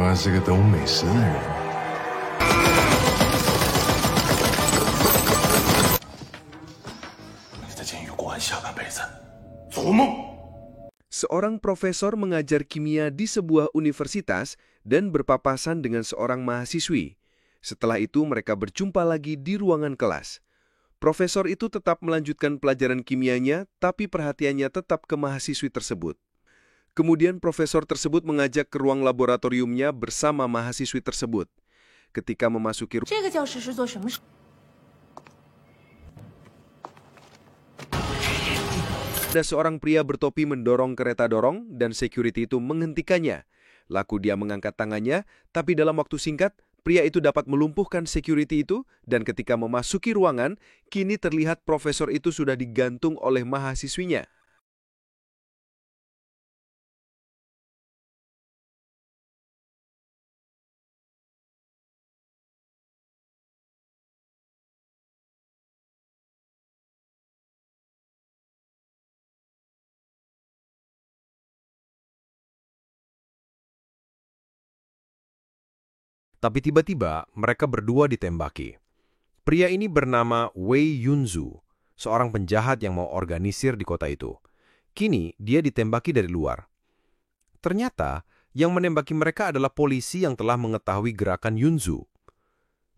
瓜是个懂美食的人。你在监狱过完下半辈子，做梦。 Seorang profesor mengajar kimia di sebuah universitas dan berpapasan dengan seorang mahasiswi. Setelah itu mereka berjumpa lagi di ruangan kelas. Profesor itu tetap melanjutkan pelajaran kimianya, tapi perhatiannya tetap ke mahasiswi tersebut. Kemudian profesor tersebut mengajak ke ruang laboratoriumnya bersama mahasiswi tersebut. Ketika memasuki ada seorang pria bertopi mendorong kereta dorong dan security itu menghentikannya. Laku dia mengangkat tangannya, tapi dalam waktu singkat, pria itu dapat melumpuhkan security itu dan ketika memasuki ruangan, kini terlihat profesor itu sudah digantung oleh mahasiswinya. Tapi tiba-tiba mereka berdua ditembaki. Pria ini bernama Wei Yunzu, seorang penjahat yang mau organisir di kota itu. Kini dia ditembaki dari luar. Ternyata yang menembaki mereka adalah polisi yang telah mengetahui gerakan Yunzu.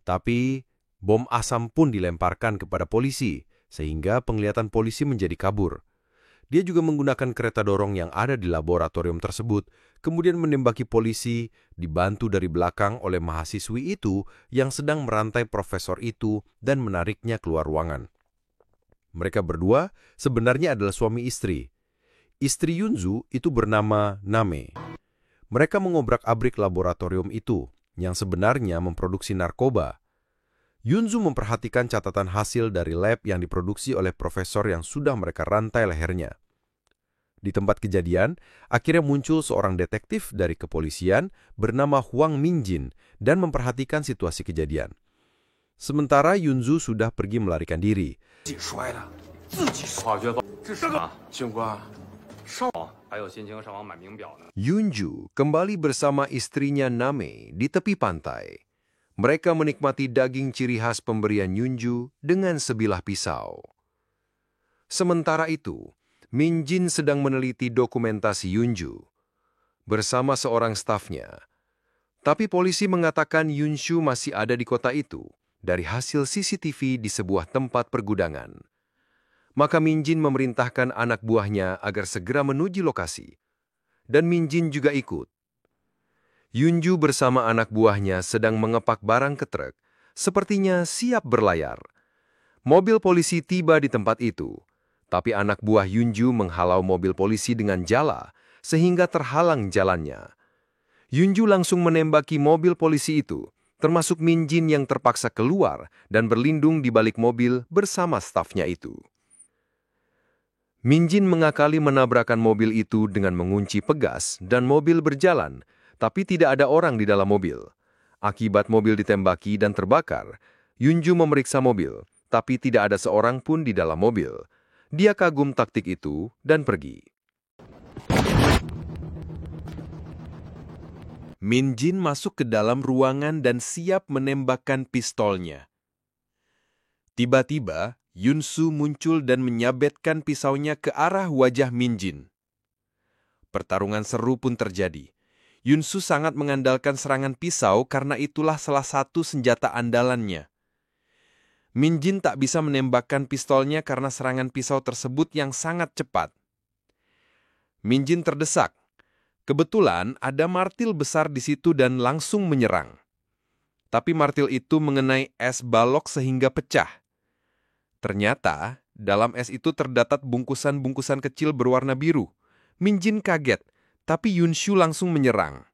Tapi bom asam pun dilemparkan kepada polisi, sehingga penglihatan polisi menjadi kabur. Dia juga menggunakan kereta dorong yang ada di laboratorium tersebut, kemudian menembaki polisi, dibantu dari belakang oleh mahasiswi itu yang sedang merantai profesor itu dan menariknya keluar ruangan. Mereka berdua sebenarnya adalah suami istri. Istri Yunzu itu bernama Name. Mereka mengobrak-abrik laboratorium itu, yang sebenarnya memproduksi narkoba. Yunzu memperhatikan catatan hasil dari lab yang diproduksi oleh profesor yang sudah mereka rantai lehernya. Di tempat kejadian, akhirnya muncul seorang detektif dari kepolisian bernama Huang Minjin dan memperhatikan situasi kejadian. Sementara Yunzu sudah pergi melarikan diri. Yunzu kembali bersama istrinya Name di tepi pantai. Mereka menikmati daging ciri khas pemberian Yunzu dengan sebilah pisau. Sementara itu, Minjin sedang meneliti dokumentasi Yunzu bersama seorang stafnya. Tapi polisi mengatakan Yunzu masih ada di kota itu dari hasil CCTV di sebuah tempat pergudangan. Maka Minjin memerintahkan anak buahnya agar segera menuju lokasi. Dan Minjin juga ikut. Yunzu bersama anak buahnya sedang mengepak barang ke truk, sepertinya siap berlayar. Mobil polisi tiba di tempat itu. Tapi anak buah Yunzu menghalau mobil polisi dengan jala, sehingga terhalang jalannya. Yunzu langsung menembaki mobil polisi itu, termasuk Minjin yang terpaksa keluar dan berlindung di balik mobil bersama stafnya itu. Minjin mengakali menabrakan mobil itu dengan mengunci pegas dan mobil berjalan, tapi tidak ada orang di dalam mobil. Akibat mobil ditembaki dan terbakar, Yunzu memeriksa mobil, tapi tidak ada seorang pun di dalam mobil. Dia kagum taktik itu dan pergi. Minjin masuk ke dalam ruangan dan siap menembakkan pistolnya. Tiba-tiba, Yunzu muncul dan menyabetkan pisaunya ke arah wajah Minjin. Pertarungan seru pun terjadi. Yunzu sangat mengandalkan serangan pisau karena itulah salah satu senjata andalannya. Minjin tak bisa menembakkan pistolnya karena serangan pisau tersebut yang sangat cepat. Minjin terdesak. Kebetulan ada martil besar di situ dan langsung menyerang. Tapi martil itu mengenai es balok sehingga pecah. Ternyata, dalam es itu terdapat bungkusan-bungkusan kecil berwarna biru. Minjin kaget, tapi Yunzu langsung menyerang.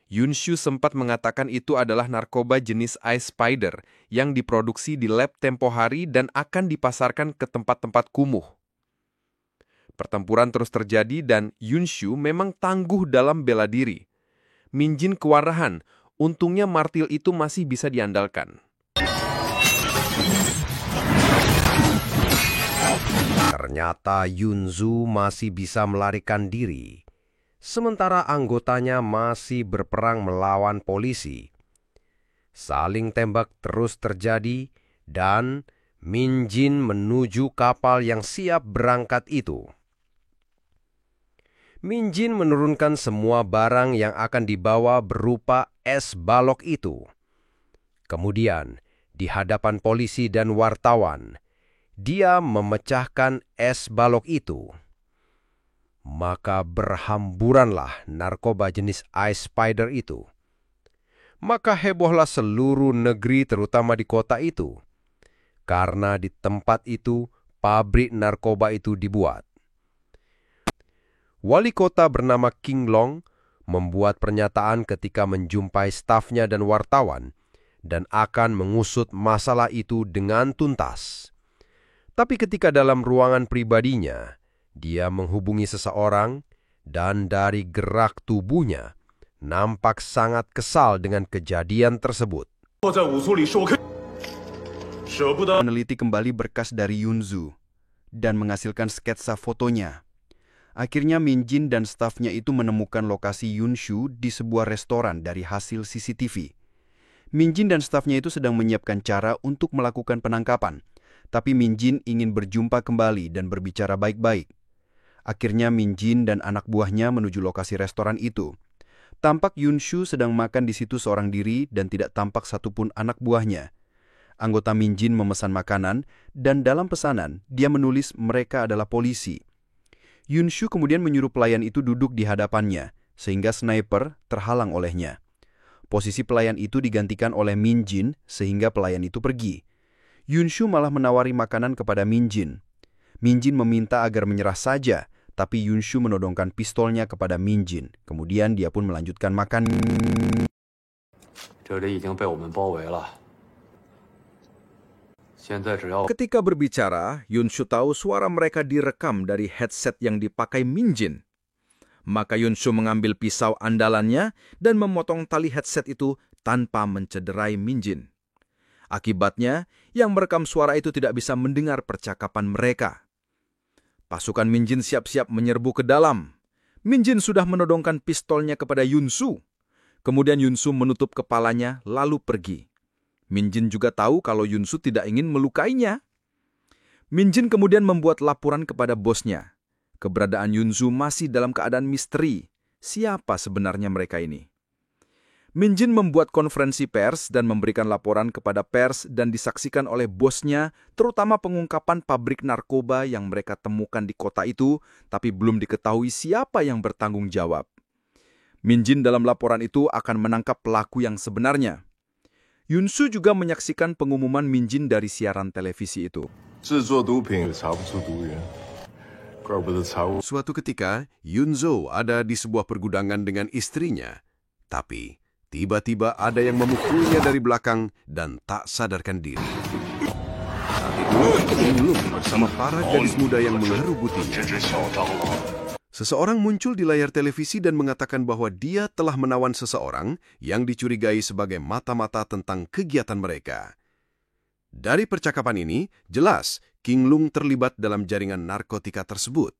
Yunzu sempat mengatakan itu adalah narkoba jenis Ice Spider yang diproduksi di lab tempo hari dan akan dipasarkan ke tempat-tempat kumuh. Pertempuran terus terjadi dan Yunzu memang tangguh dalam bela diri. Minjin kewarahan, untungnya martil itu masih bisa diandalkan. Ternyata Yunzu masih bisa melarikan diri. sementara anggotanya masih berperang melawan polisi. Saling tembak terus terjadi dan Min Jin menuju kapal yang siap berangkat itu. Min Jin menurunkan semua barang yang akan dibawa berupa es balok itu. Kemudian, di hadapan polisi dan wartawan, dia memecahkan es balok itu. Maka berhamburanlah narkoba jenis Ice Spider itu. Maka hebohlah seluruh negeri terutama di kota itu. Karena di tempat itu pabrik narkoba itu dibuat. Wali kota bernama King Long membuat pernyataan ketika menjumpai stafnya dan wartawan dan akan mengusut masalah itu dengan tuntas. Tapi ketika dalam ruangan pribadinya, dia menghubungi seseorang dan dari gerak tubuhnya nampak sangat kesal dengan kejadian tersebut. Meneliti kembali berkas dari Yunzu dan menghasilkan sketsa fotonya. Akhirnya Min Jin dan stafnya itu menemukan lokasi Yunshu di sebuah restoran dari hasil CCTV. Min Jin dan stafnya itu sedang menyiapkan cara untuk melakukan penangkapan, tapi Min Jin ingin berjumpa kembali dan berbicara baik-baik. Akhirnya Min Jin dan anak buahnya menuju lokasi restoran itu. Tampak Yunshu sedang makan di situ seorang diri dan tidak tampak satupun anak buahnya. Anggota Min Jin memesan makanan dan dalam pesanan dia menulis mereka adalah polisi. Yunshu kemudian menyuruh pelayan itu duduk di hadapannya sehingga sniper terhalang olehnya. Posisi pelayan itu digantikan oleh Min Jin sehingga pelayan itu pergi. Yunshu malah menawari makanan kepada Min Jin. Min Jin meminta agar menyerah saja, tapi Yunshu menodongkan pistolnya kepada Min Jin. Kemudian dia pun melanjutkan makan. Ketika berbicara, Yunshu tahu suara mereka direkam dari headset yang dipakai Min Jin. Maka Yunshu mengambil pisau andalannya dan memotong tali headset itu tanpa mencederai Min Jin. Akibatnya, yang merekam suara itu tidak bisa mendengar percakapan mereka. Pasukan Min Jin siap-siap menyerbu ke dalam. Min Jin sudah menodongkan pistolnya kepada Yunshu. Kemudian Yunshu menutup kepalanya lalu pergi. Min Jin juga tahu kalau Yunshu tidak ingin melukainya. Min Jin kemudian membuat laporan kepada bosnya. Keberadaan Yunshu masih dalam keadaan misteri. Siapa sebenarnya mereka ini? Min Jin membuat konferensi pers dan memberikan laporan kepada pers dan disaksikan oleh bosnya, terutama pengungkapan pabrik narkoba yang mereka temukan di kota itu, tapi belum diketahui siapa yang bertanggung jawab. Min Jin dalam laporan itu akan menangkap pelaku yang sebenarnya. Yunshu juga menyaksikan pengumuman Min Jin dari siaran televisi itu. Suatu ketika, Yunzo ada di sebuah pergudangan dengan istrinya. Tapi, tiba-tiba ada yang memukulnya dari belakang dan tak sadarkan diri. Saat itu, King Lung bersama para gadis muda yang mengerubutinya. Seseorang muncul di layar televisi dan mengatakan bahwa dia telah menawan seseorang yang dicurigai sebagai mata-mata tentang kegiatan mereka. Dari percakapan ini, jelas King Lung terlibat dalam jaringan narkotika tersebut.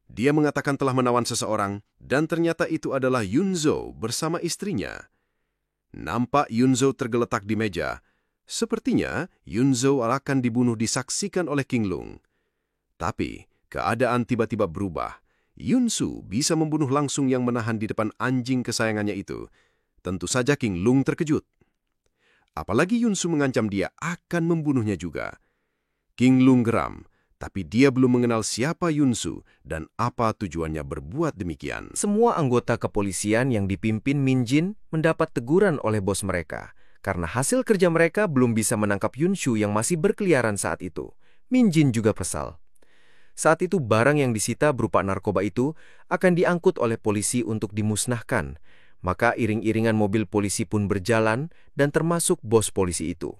Dia mengatakan telah menawan seseorang dan ternyata itu adalah Yunzo bersama istrinya. Nampak Yunzo tergeletak di meja. Sepertinya Yunzo akan dibunuh disaksikan oleh King Lung. Tapi keadaan tiba-tiba berubah. Yunsu bisa membunuh langsung yang menahan di depan anjing kesayangannya itu. Tentu saja King Lung terkejut. Apalagi Yunsu mengancam dia akan membunuhnya juga. King Lung geram, tapi dia belum mengenal siapa Yunsu dan apa tujuannya berbuat demikian. Semua anggota kepolisian yang dipimpin Min Jin mendapat teguran oleh bos mereka karena hasil kerja mereka belum bisa menangkap Yunshu yang masih berkeliaran saat itu. Min Jin juga kesal. Saat itu barang yang disita berupa narkoba itu akan diangkut oleh polisi untuk dimusnahkan. Maka iring-iringan mobil polisi pun berjalan dan termasuk bos polisi itu.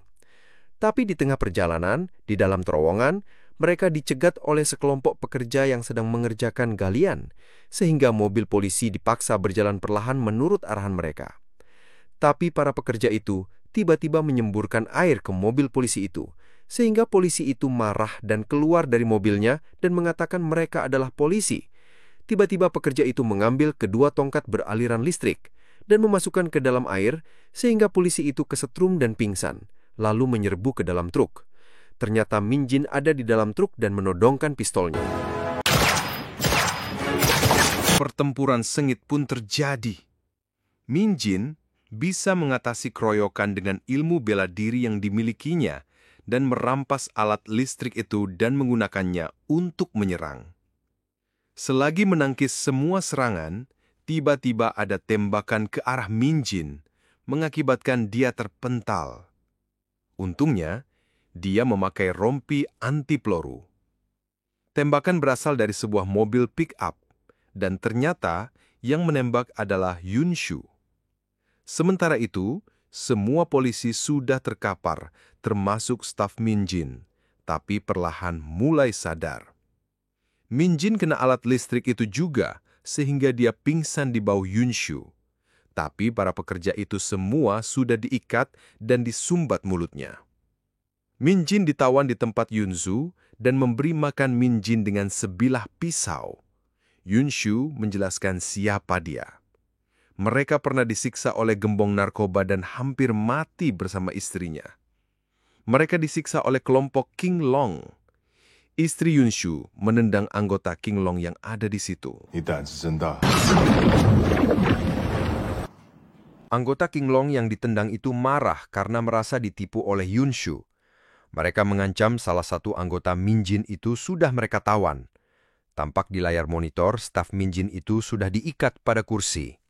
Tapi di tengah perjalanan, di dalam terowongan, mereka dicegat oleh sekelompok pekerja yang sedang mengerjakan galian, sehingga mobil polisi dipaksa berjalan perlahan menurut arahan mereka. Tapi para pekerja itu tiba-tiba menyemburkan air ke mobil polisi itu, sehingga polisi itu marah dan keluar dari mobilnya dan mengatakan mereka adalah polisi. tiba-tiba pekerja itu mengambil kedua tongkat beraliran listrik dan memasukkan ke dalam air sehingga polisi itu kesetrum dan pingsan, lalu menyerbu ke dalam truk. Ternyata Min Jin ada di dalam truk dan menodongkan pistolnya. Pertempuran sengit pun terjadi. Min Jin bisa mengatasi keroyokan dengan ilmu bela diri yang dimilikinya dan merampas alat listrik itu dan menggunakannya untuk menyerang. Selagi menangkis semua serangan, tiba-tiba ada tembakan ke arah Min Jin, mengakibatkan dia terpental. Untungnya, dia memakai rompi anti-peluru. Tembakan berasal dari sebuah mobil pick-up, dan ternyata yang menembak adalah Yunshu. Sementara itu, semua polisi sudah terkapar, termasuk staf Min Jin, tapi perlahan mulai sadar. Min Jin kena alat listrik itu juga, sehingga dia pingsan di bawah Yunshu. Tapi para pekerja itu semua sudah diikat dan disumbat mulutnya. Min Jin ditawan di tempat Yunzu dan memberi makan Min Jin dengan sebilah pisau. Yunshu menjelaskan siapa dia. Mereka pernah disiksa oleh gembong narkoba dan hampir mati bersama istrinya. Mereka disiksa oleh kelompok King Long. Istri Yunshu menendang anggota King Long yang ada di situ. Anggota King Long yang ditendang itu marah karena merasa ditipu oleh Yunshu. Mereka mengancam salah satu anggota Min Jin itu sudah mereka tawan. Tampak di layar monitor, staf Min Jin itu sudah diikat pada kursi.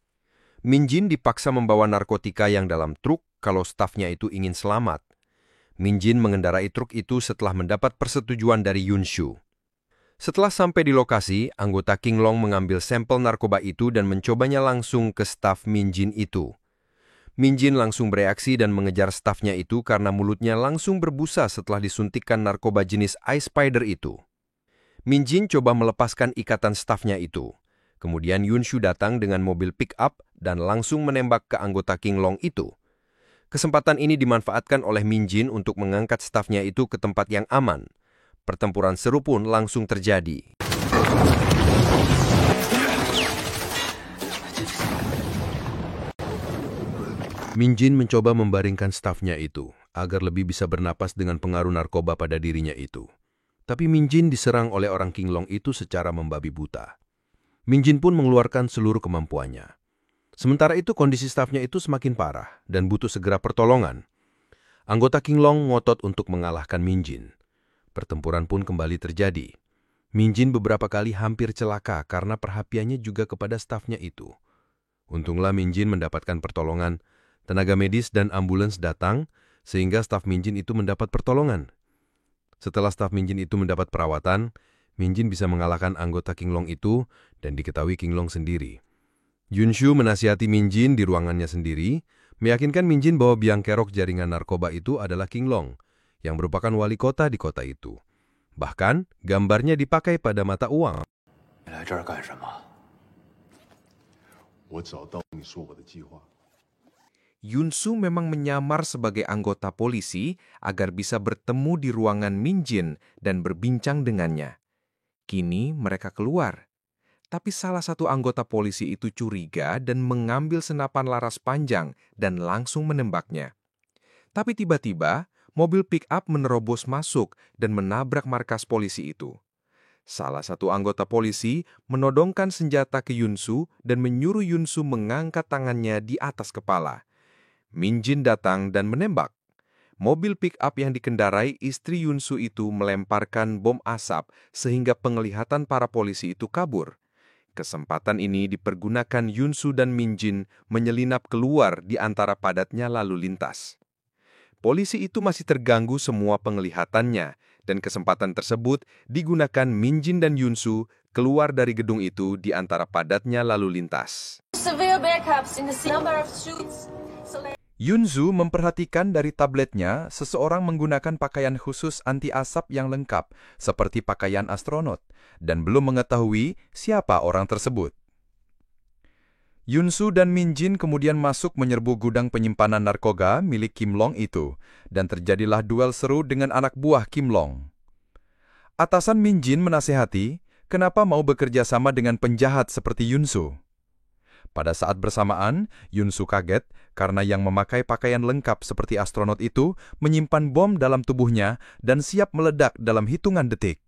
Min Jin dipaksa membawa narkotika yang dalam truk kalau stafnya itu ingin selamat. Min Jin mengendarai truk itu setelah mendapat persetujuan dari Yunshu. Setelah sampai di lokasi, anggota King Long mengambil sampel narkoba itu dan mencobanya langsung ke staf Min Jin itu. Min Jin langsung bereaksi dan mengejar stafnya itu karena mulutnya langsung berbusa setelah disuntikkan narkoba jenis Ice Spider itu. Min Jin coba melepaskan ikatan stafnya itu. Kemudian Yunshu datang dengan mobil pick-up dan langsung menembak ke anggota King Long itu. Kesempatan ini dimanfaatkan oleh Min Jin untuk mengangkat stafnya itu ke tempat yang aman. Pertempuran seru pun langsung terjadi. Min Jin mencoba membaringkan stafnya itu agar lebih bisa bernapas dengan pengaruh narkoba pada dirinya itu. Tapi Min Jin diserang oleh orang King Long itu secara membabi buta. Min Jin pun mengeluarkan seluruh kemampuannya. Sementara itu kondisi stafnya itu semakin parah dan butuh segera pertolongan. Anggota King Long ngotot untuk mengalahkan Min Jin. Pertempuran pun kembali terjadi. Min Jin beberapa kali hampir celaka karena perhatiannya juga kepada stafnya itu. Untunglah Min Jin mendapatkan pertolongan. Tenaga medis dan ambulans datang sehingga staf Min Jin itu mendapat pertolongan. Setelah staf Min Jin itu mendapat perawatan, Min Jin bisa mengalahkan anggota King Long itu dan diketahui King Long sendiri. Yunshu menasihati Min Jin di ruangannya sendiri, meyakinkan Min Jin bahwa biang kerok jaringan narkoba itu adalah King Long, yang merupakan wali kota di kota itu. Bahkan, gambarnya dipakai pada mata uang. Yunsu memang menyamar sebagai anggota polisi agar bisa bertemu di ruangan Min Jin dan berbincang dengannya. Kini mereka keluar. Tapi salah satu anggota polisi itu curiga dan mengambil senapan laras panjang dan langsung menembaknya. Tapi tiba-tiba, mobil pick-up menerobos masuk dan menabrak markas polisi itu. Salah satu anggota polisi menodongkan senjata ke Yunsu dan menyuruh Yunsu mengangkat tangannya di atas kepala. Min Jin datang dan menembak. Mobil pick-up yang dikendarai istri Yunsu itu melemparkan bom asap sehingga penglihatan para polisi itu kabur. Kesempatan ini dipergunakan Yunsu dan Min Jin menyelinap keluar di antara padatnya lalu lintas. Polisi itu masih terganggu semua penglihatannya, dan kesempatan tersebut digunakan Min Jin dan Yunsu keluar dari gedung itu di antara padatnya lalu lintas. Yunzu memperhatikan dari tabletnya seseorang menggunakan pakaian khusus anti-asap yang lengkap, seperti pakaian astronot, dan belum mengetahui siapa orang tersebut. Yunsu dan Min Jin kemudian masuk menyerbu gudang penyimpanan narkoba milik Kim Long itu, dan terjadilah duel seru dengan anak buah Kim Long. Atasan Min Jin menasihati, Kenapa mau bekerja sama dengan penjahat seperti Yunsu? Pada saat bersamaan, Yunsu kaget karena yang memakai pakaian lengkap seperti astronot itu menyimpan bom dalam tubuhnya dan siap meledak dalam hitungan detik.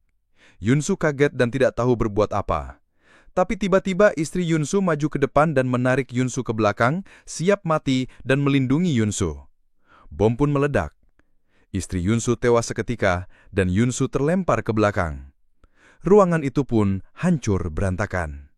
Yunsu kaget dan tidak tahu berbuat apa. Tapi tiba-tiba istri Yunsu maju ke depan dan menarik Yunsu ke belakang, siap mati dan melindungi Yunsu. Bom pun meledak. Istri Yunsu tewas seketika dan Yunsu terlempar ke belakang. Ruangan itu pun hancur berantakan.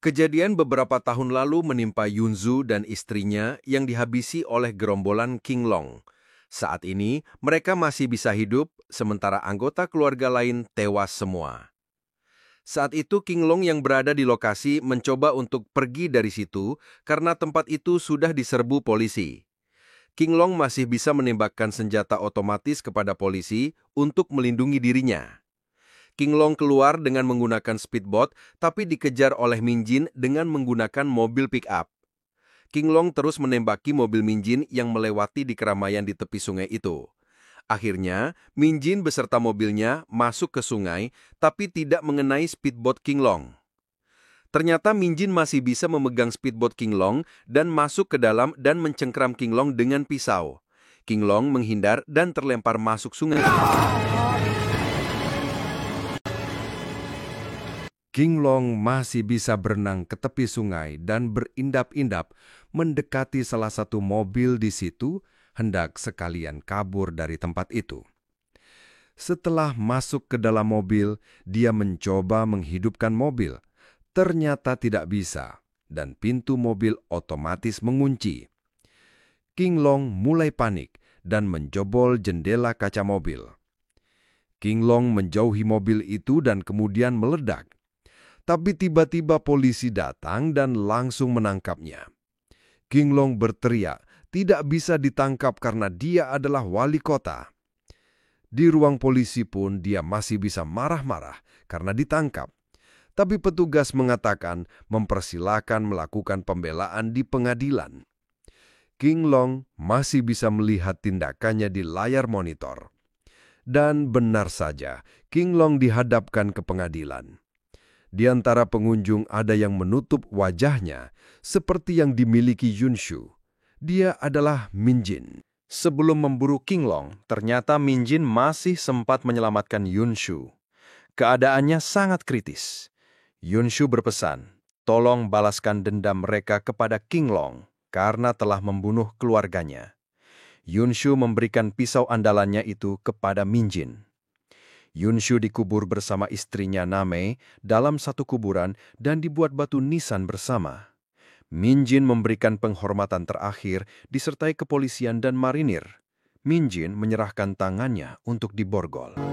Kejadian beberapa tahun lalu menimpa Yunzu dan istrinya yang dihabisi oleh gerombolan King Long. Saat ini, mereka masih bisa hidup, sementara anggota keluarga lain tewas semua. Saat itu King Long yang berada di lokasi mencoba untuk pergi dari situ karena tempat itu sudah diserbu polisi. King Long masih bisa menembakkan senjata otomatis kepada polisi untuk melindungi dirinya. King Long keluar dengan menggunakan speedboat, tapi dikejar oleh Min Jin dengan menggunakan mobil pick-up. King Long terus menembaki mobil Min Jin yang melewati di keramaian di tepi sungai itu. Akhirnya, Min Jin beserta mobilnya masuk ke sungai, tapi tidak mengenai speedboat King Long. Ternyata Min Jin masih bisa memegang speedboat King Long dan masuk ke dalam dan mencengkram King Long dengan pisau. King Long menghindar dan terlempar masuk sungai. King Long masih bisa berenang ke tepi sungai dan berindap-indap mendekati salah satu mobil di situ, hendak sekalian kabur dari tempat itu. Setelah masuk ke dalam mobil, dia mencoba menghidupkan mobil. Ternyata tidak bisa, dan pintu mobil otomatis mengunci. King Long mulai panik dan menjobol jendela kaca mobil. King Long menjauhi mobil itu dan kemudian meledak. Tapi tiba-tiba polisi datang dan langsung menangkapnya. King Long berteriak, tidak bisa ditangkap karena dia adalah wali kota. Di ruang polisi pun dia masih bisa marah-marah karena ditangkap. Tapi petugas mengatakan mempersilakan melakukan pembelaan di pengadilan. King Long masih bisa melihat tindakannya di layar monitor. Dan benar saja, King Long dihadapkan ke pengadilan. Di antara pengunjung ada yang menutup wajahnya, seperti yang dimiliki Yunshu. Dia adalah Min Jin. Sebelum memburu King Long, ternyata Min Jin masih sempat menyelamatkan Yunshu. Keadaannya sangat kritis. Yunshu berpesan, tolong balaskan dendam mereka kepada King Long karena telah membunuh keluarganya. Yunshu memberikan pisau andalannya itu kepada Min Jin. Yunshu dikubur bersama istrinya Name dalam satu kuburan dan dibuat batu nisan bersama. Min Jin memberikan penghormatan terakhir disertai kepolisian dan marinir. Min Jin menyerahkan tangannya untuk diborgol.